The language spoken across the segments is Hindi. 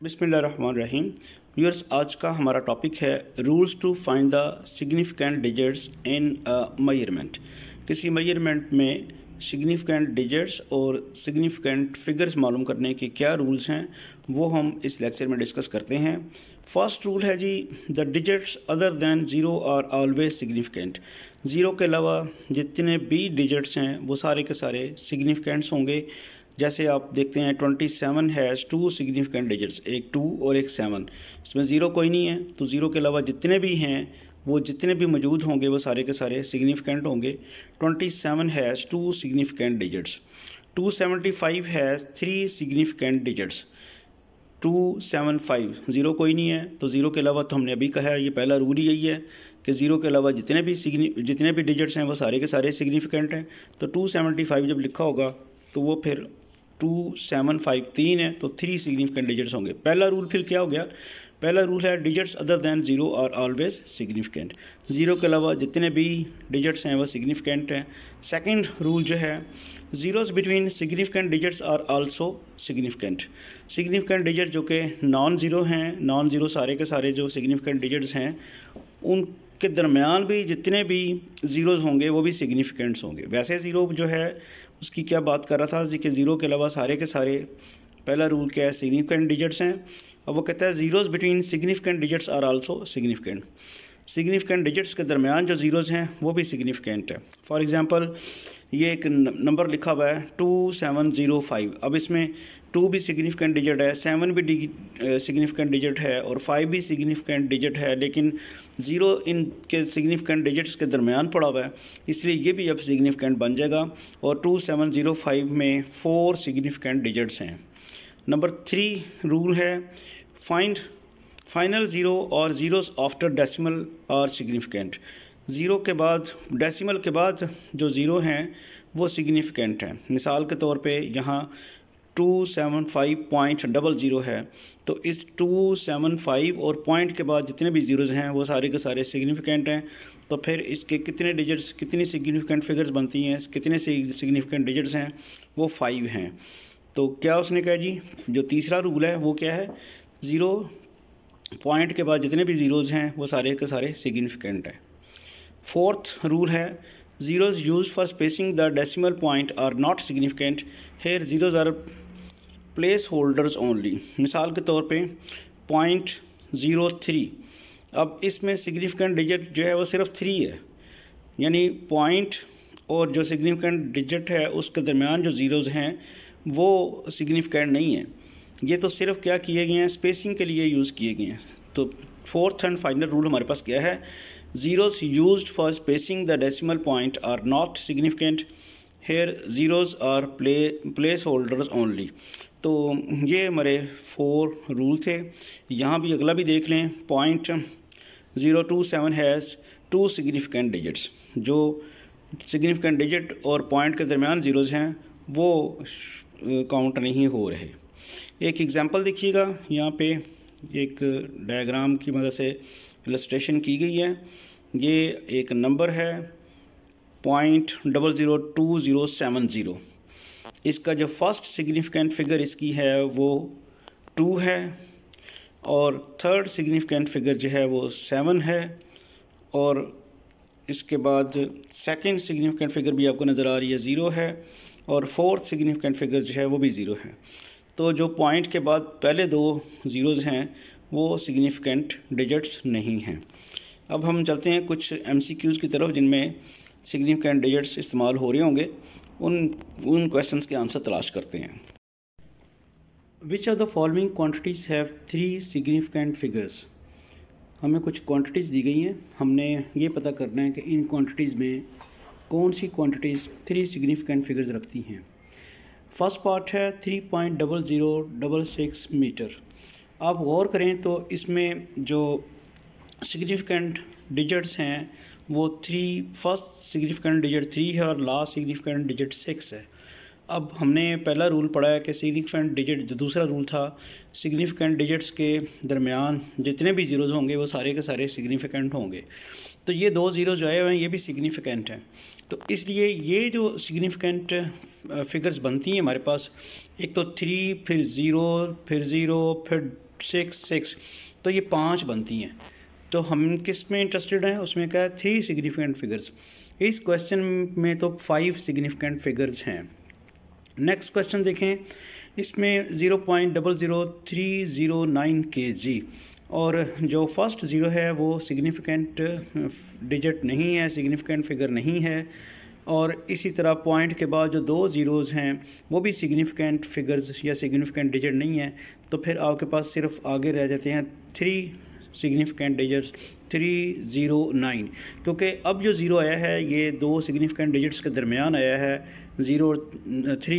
बिस्मिल्लाहिर्रहमानिर्रहीम। व्यूअर्स, आज का हमारा टॉपिक है rules to find the significant digits in measurement. किसी मेजरमेंट में सिग्निफिकेंट डिजिट्स और सिग्निफिकेंट फिगर्स मालूम करने के क्या रूल्स हैं वो हम इस लेक्चर में डिस्कस करते हैं। फर्स्ट रूल है जी, the digits other than zero are always significant. Zero के अलावा जितने भी डिजिट्स हैं वो सारे के सारे सिग्निफिकेंट्स होंगे। जैसे आप देखते हैं 27 हैज़ टू सिग्निफिकेंट डिजिट्स, एक 2 और एक 7। इसमें ज़ीरो कोई नहीं है, तो ज़ीरो के अलावा जितने भी हैं वो जितने भी मौजूद होंगे वो सारे के सारे सिग्निफिकेंट होंगे। 27 has two significant digits. 275 has 3 significant digits. 275 zero कोई नहीं है, तो ज़ीरो के अलावा तो हमने अभी कहा है, ये पहला रूल ही यही है कि ज़ीरो के अलावा जितने भी डिजिट्स हैं वो सारे के सारे सिग्निफिकेंट हैं। तो 275 जब लिखा होगा तो वो फिर 275 3 है, तो 3 सिग्निफिकेंट डिजिट्स होंगे। पहला रूल फिर क्या हो गया? पहला रूल है digits other than zero are always significant. Zero के अलावा जितने भी डिजिट्स हैं वो सिग्निफिकेंट हैं। सेकंड रूल जो है, zeros between significant digits are also significant. Significant digit जो कि नॉन ज़ीरो हैं, नॉन ज़ीरो सारे के सारे जो सिग्निफिकेंट डिजिट्स हैं उनके दरमियान भी जितने भी ज़ीरोज़ होंगे वो भी सिग्निफिकेंट्स होंगे। वैसे ज़ीरो जो है उसकी क्या बात कर रहा था जी कि ज़ीरो के अलावा सारे के सारे, पहला रूल क्या है, सिग्निफिकेंट डिजिट्स हैं। अब वो कहता है zeros between significant digits are also significant. Significant digits के दरमियान जो ज़ीरोज़ हैं वो भी सिग्निफिकेंट है। फॉर एग्जांपल ये एक नंबर लिखा हुआ है 2705। अब इसमें 2 भी सिग्निफिकेंट डिजिट है, 7 भी सिग्निफिकेंट डिजिट है और 5 भी सिग्निफिकेंट डिजिट है, लेकिन ज़ीरो इनके सिग्निफिकेंट डिजिट्स के दरमियान पड़ा हुआ है, इसलिए ये भी अब सिग्निफिकेंट बन जाएगा। और 2705 में 4 सिग्निफिकेंट डिजिट्स हैं। नंबर 3 रूल है फाइनल ज़ीरो और zeros after decimal are significant. Zero के बाद, डेसिमल के बाद जो ज़ीरो हैं वो सिग्निफिकेंट हैं। मिसाल के तौर पे यहाँ 275.00 है, तो इस 275 और पॉइंट के बाद जितने भी ज़ीरोज़ हैं वो सारे के सारे सिग्निफिकेंट हैं। तो फिर इसके कितने डिजिट्स, कितनी सिग्निफिकेंट फिगर्स बनती हैं, कितने सिग्निफिकेंट डिजिट्स हैं? वो 5 हैं। तो क्या उसने कहा जी, जो तीसरा रूल है वो क्या है, ज़ीरो पॉइंट के बाद जितने भी ज़ीरोज़ हैं वो सारे के सारे सिग्निफिकेंट हैं। फोर्थ रूल है zeros used for spacing the decimal point are not significant. Here zeros are place holders only. मिसाल के तौर पे 0.03, अब इसमें सिग्निफिकेंट डिजिट जो है वो सिर्फ 3 है, यानी पॉइंट और जो सिग्निफिकेंट डिजिट है उसके दरमियान जो ज़ीरोज़ हैं वो सिग्निफिकेंट नहीं है। ये तो सिर्फ क्या किए गए हैं, स्पेसिंग के लिए यूज़ किए गए हैं। तो फोर्थ एंड फाइनल रूल हमारे पास क्या है, zeros used for spacing the decimal point are not significant. Here zeros are place holders only. तो ये हमारे 4 रूल थे। यहाँ भी अगला भी देख लें, 0.027 हैज़ 2 सिग्निफिकेंट डिजिट्स। जो सिग्निफिकेंट डिजिट और पॉइंट के दरमियान ज़ीरोज़ हैं वो काउंट नहीं हो रहे। एक एग्जांपल देखिएगा, यहाँ पे एक डायग्राम की मदद से इलस्ट्रेशन की गई है। ये एक नंबर है 0.002070। इसका जो फर्स्ट सिग्निफिकेंट फिगर इसकी है वो 2 है और थर्ड सिग्निफिकेंट फिगर जो है वो 7 है और इसके बाद सेकंड सिग्निफिकेंट फिगर भी आपको नज़र आ रही है 0 है और फोर्थ सिग्निफिकेंट फिगर जो है वो भी 0 है। तो जो पॉइंट के बाद पहले 2 ज़ीरोज़ हैं वो सिग्निफिकेंट डिजिट्स नहीं हैं। अब हम चलते हैं कुछ MCQs की तरफ जिनमें सिग्निफिकेंट डिजिट्स इस्तेमाल हो रहे होंगे। उन क्वेश्चंस के आंसर तलाश करते हैं। Which are the following quantities have 3 significant figures. हमें कुछ क्वांटिटीज़ दी गई हैं, हमने ये पता करना है कि इन क्वांटिटीज़ में कौन सी क्वांटिटीज़ 3 सिग्निफिकेंट फिगर्स रखती हैं। फर्स्ट पार्ट है 3.0066 मीटर। आप गौर करें तो इसमें जो सिग्निफिकेंट डिजिट्स हैं वो 3, फर्स्ट सिग्निफिकेंट डिजिट 3 है और लास्ट सिग्निफिकेंट डिजिट 6 है। अब हमने पहला रूल पढ़ा है कि सिग्निफिकेंट डिजिट, जो दूसरा रूल था, सिग्निफिकेंट डिजिट्स के दरमियान जितने भी ज़ीरोज़ होंगे वो सारे के सारे सिग्निफिकेंट होंगे। तो ये 2 ज़ीरो जो आए हुए हैं ये भी सिग्निफिकेंट हैं। तो इसलिए ये जो सिग्निफिकेंट फिगर्स बनती हैं हमारे पास, एक तो 3, फिर 0, फिर 0, फिर 6 6, तो ये 5 बनती हैं। तो हम किस में इंटरेस्टेड हैं, उसमें क्या है 3 सिग्निफिकेंट फिगर्स। इस क्वेश्चन में तो 5 सिग्निफिकेंट फिगर्स हैं। नेक्स्ट क्वेश्चन देखें, इसमें 0.00309 kg और जो फर्स्ट ज़ीरो है वो सिग्निफिकेंट डिजिट नहीं है, सिग्निफिकेंट फिगर नहीं है। और इसी तरह पॉइंट के बाद जो 2 ज़ीरोज़ हैं वो भी सिग्निफिकेंट फिगर्स या सिग्निफिकेंट डिजिट नहीं है। तो फिर आपके पास सिर्फ आगे रह जाते हैं 3 सिग्निफिकेंट डिजिट्स 309, क्योंकि अब जो ज़ीरो आया है ये 2 सिग्निफिकेंट डिजिट्स के दरमियान आया है, 3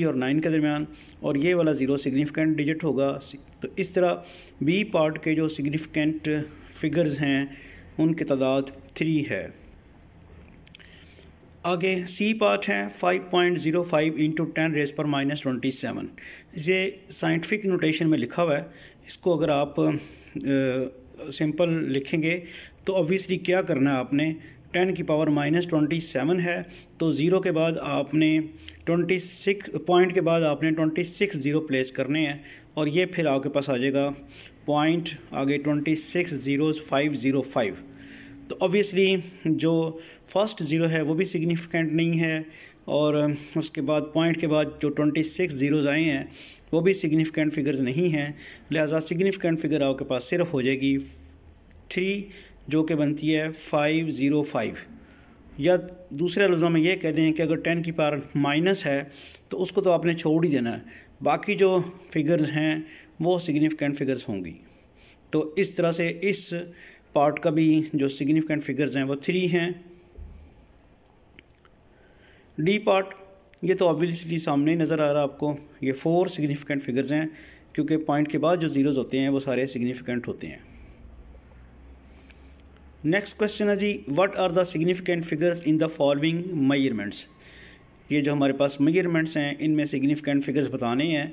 और 9 के दरमियान, और ये वाला ज़ीरो सिग्निफिकेंट डिजिट होगा। तो इस तरह बी पार्ट के जो सिग्निफिकेंट फिगर्स हैं उनकी तादाद 3 है। आगे सी पार्ट है 5.05 इंटू 10⁻⁻27। ये साइंटिफिक नोटेशन में लिखा हुआ है। इसको अगर आप सिंपल लिखेंगे तो ऑब्वियसली क्या करना है, आपने 10⁻⁻27 है तो ज़ीरो के बाद आपने 26 पॉइंट के बाद आपने 26 ज़ीरो प्लेस करने हैं और ये फिर आपके पास आ जाएगा पॉइंट आगे 26,0505। तो ऑब्वियसली जो फर्स्ट ज़ीरो है वो भी सिग्निफिकेंट नहीं है और उसके बाद पॉइंट के बाद जो 26 ज़ीरोज़ आए हैं वो भी सिग्निफिकेंट फिगर्स नहीं हैं। लिहाजा सिग्निफिकेंट फिगर आपके पास सिर्फ हो जाएगी 3 जो कि बनती है 505। या दूसरे लफ्ज़ों में ये कह दें कि अगर 10 की पावर माइनस है तो उसको तो आपने छोड़ ही देना है, बाकी जो फिगर्स हैं वो सिग्निफिकेंट फिगर्स होंगी। तो इस तरह से इस पार्ट का भी जो सिग्निफिकेंट फिगर्स हैं वो 3 हैं। डी पार्ट, ये तो ऑब्वियसली सामने ही नज़र आ रहा है आपको, ये 4 सिग्निफिकेंट फिगर्स हैं क्योंकि पॉइंट के बाद जो ज़ीरोज़ होते हैं वो सारे सिग्निफिकेंट होते हैं। नेक्स्ट क्वेश्चन है जी, what are the significant figures in the following measurements. ये जो हमारे पास मेजरमेंट्स हैं इनमें सिग्निफिकेंट फिगर्स बताने हैं।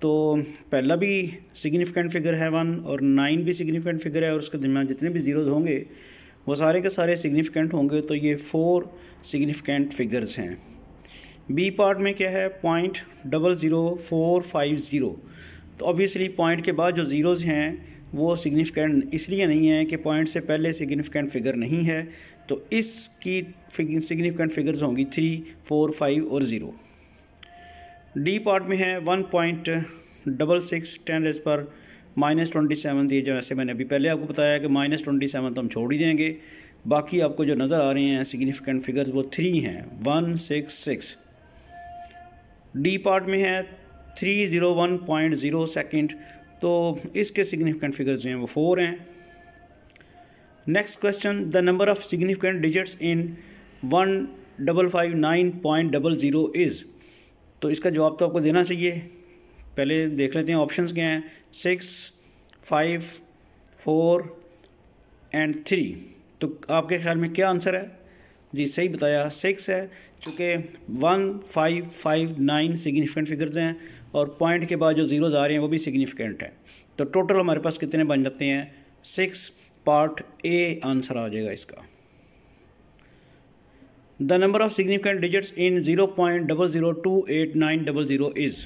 तो पहला भी सिग्निफिकेंट फिगर है 1 और 9 भी सिग्निफिकेंट फिगर है और उसके दरमियान जितने भी ज़ीरोज़ होंगे वो सारे के सारे सिग्निफिकेंट होंगे। तो ये 4 सिग्निफिकेंट फिगर्स हैं। बी पार्ट में क्या है 0.00450। तो ऑब्वियसली पॉइंट के बाद जो ज़ीरोज़ हैं वो सिग्निफिकेंट इसलिए नहीं है कि पॉइंट से पहले सिग्निफिकेंट फिगर नहीं है, तो इसकी सिग्निफिकेंट फिगर्स होंगी 3, 4, 5 और 0। डी पार्ट में है 1.66 10⁻⁻27 दिए, जैसे मैंने अभी पहले आपको बताया कि -27 तो हम छोड़ ही देंगे। बाकी आपको जो नज़र आ रहे हैं सिग्निफिकेंट फिगर्स वो 3 हैं 166। डी पार्ट में है 301.0 सेकेंड, तो इसके सिग्निफिकेंट फिगर्स जो हैं वो 4 हैं। Next question, the number of significant digits in 1559.00 is. तो इसका जवाब तो आपको देना चाहिए। पहले देख लेते हैं ऑप्शंस क्या हैं, 6, 5, 4 एंड 3। तो आपके ख्याल में क्या आंसर है? जी सही बताया, 6 है, चूँकि 1559 सिग्निफिकेंट फिगर्स हैं और पॉइंट के बाद जो ज़ीरोज़ आ रहे हैं वो भी सिग्निफिकेंट हैं। तो टोटल हमारे पास कितने बन जाते हैं 6। पार्ट ए आंसर आ जाएगा इसका। The number of significant digits in 0.0028900 is.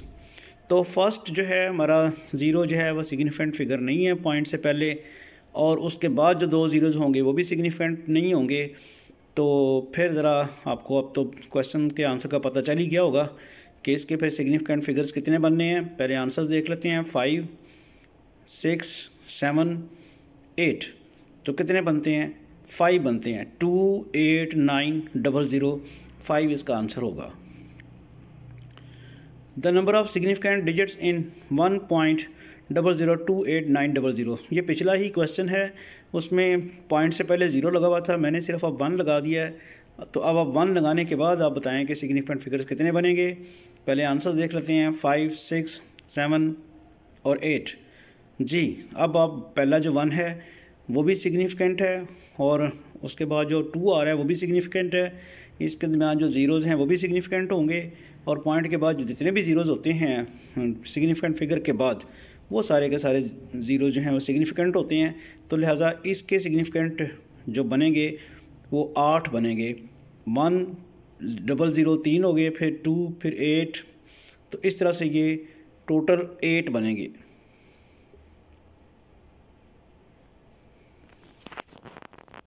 तो फर्स्ट जो है हमारा ज़ीरो जो है वो सिग्निफिकेंट फिगर नहीं है पॉइंट से पहले, और उसके बाद जो 2 ज़ीरोज़ होंगे वो भी सिग्निफिकेंट नहीं होंगे। तो फिर ज़रा आपको अब तो क्वेश्चन के आंसर का पता चल ही गया होगा कि इसके फिर सिग्निफिकेंट फिगर्स कितने बनने हैं। पहले आंसर्स देख लेते हैं, 5, 6, 7, 8। तो कितने बनते हैं? 5 बनते हैं। 28900 5 इसका आंसर होगा। The number of significant digits इन 1.0028900। ये पिछला ही क्वेश्चन है, उसमें पॉइंट से पहले 0 लगा हुआ था, मैंने सिर्फ अब 1 लगा दिया है। तो अब आप 1 लगाने के बाद आप बताएं कि सिग्निफिकेंट फिगर्स कितने बनेंगे। पहले आंसर देख लेते हैं, 5, 6, 7 और 8। जी अब आप पहला जो 1 है वो भी सिग्निफिकेंट है और उसके बाद जो 2 आ रहा है वो भी सिग्निफिकेंट है। इसके दरमियान जो ज़ीरोज़ हैं वो भी सिग्निफिकेंट होंगे और पॉइंट के बाद जो जितने भी ज़ीरोज़ होते हैं सिग्निफिकेंट फिगर के बाद वो सारे के सारे ज़ीरो जो हैं वो सिग्निफिकेंट होते हैं। तो लिहाजा इसके सिग्निफिकेंट जो बनेंगे वो 8 बनेंगे। 100 3 हो गए, फिर 2, फिर 8। तो इस तरह से ये टोटल 8 बनेंगे।